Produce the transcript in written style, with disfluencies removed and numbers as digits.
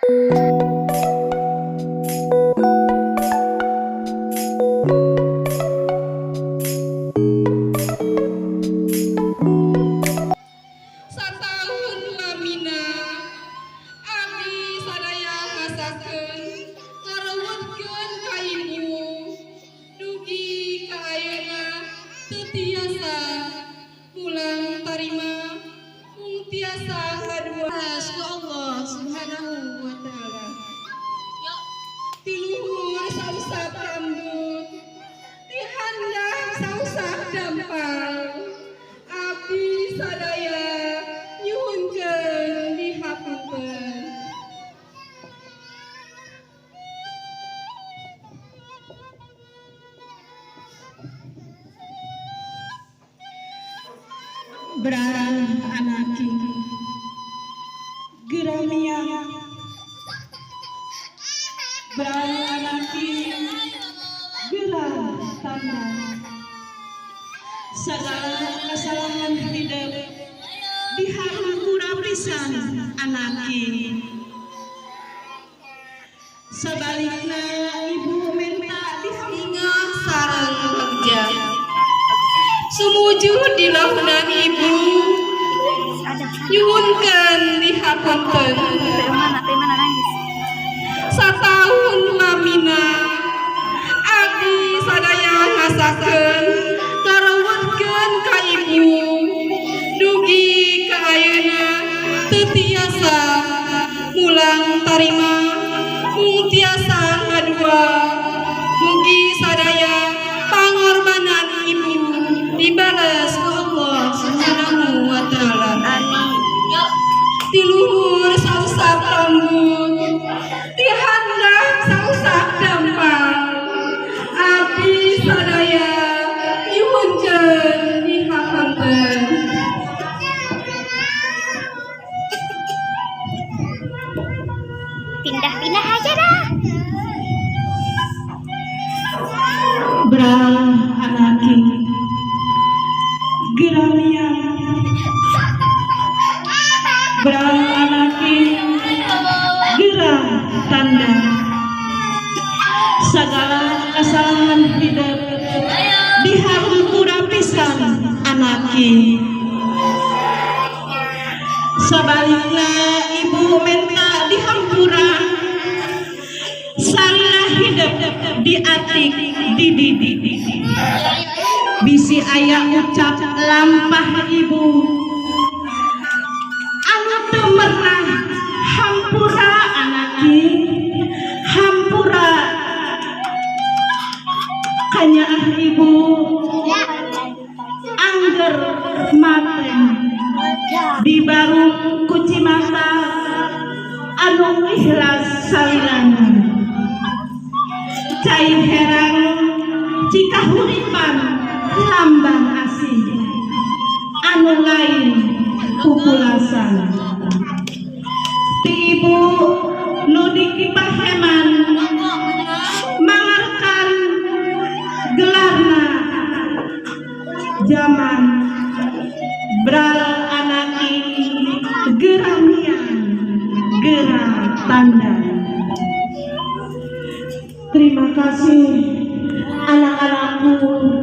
Satahun lamina abdi sadaya ngasakeun ngarawatkeun ka ibu dugi ka ayeuna teu tiasa pulang tarima mung tiasa ngaduas ka Allah Subhanahu wa taala. Tiluhur sausah rambut ti handap sausah dampal abdi sadaya nyuhunkeun dihapunten. Berang anaki geramia berang anaki gerang tanda segala kesalahan hidup dihampura pisan anaki. Sebaliknya ibu minta dihampura sareng bagja sumuju di lahunan ibu nyuhunkeun dihapunten. Satahun lamina abdi sadaya ngasakeun ngarawatkeun ka ibu dugi ka ayeuna teu tiasa mulang tarima mung tiasa ngadua mugi sadaya pangorbanan ibu dibalas ku Allah Subhanahu wa taala. Tiluhur sausah rambut ti handap sausah dampal abdi sadaya nyuhunkeun dihapunten. Pindah-pindah aja dah. Berang anaki geramia berang anaki gerang tanda segala kesalahan hidup dihampura pisan anaki. Sebaliknya ibu minta dihampura sarina hidup diatik dididik bisi aya ucap lampah ibu anu teu merah hampura anaki hampura kanyaah ibu angger mate dibarung ku cimata anu ikhlas salirangan cai herang jika huripan lambang asih anu lain pupulasan ti ibu nu dikipaheman mangarkan gelarna zaman bral anaki geramian gerang tanda. Terima kasih anak-anakku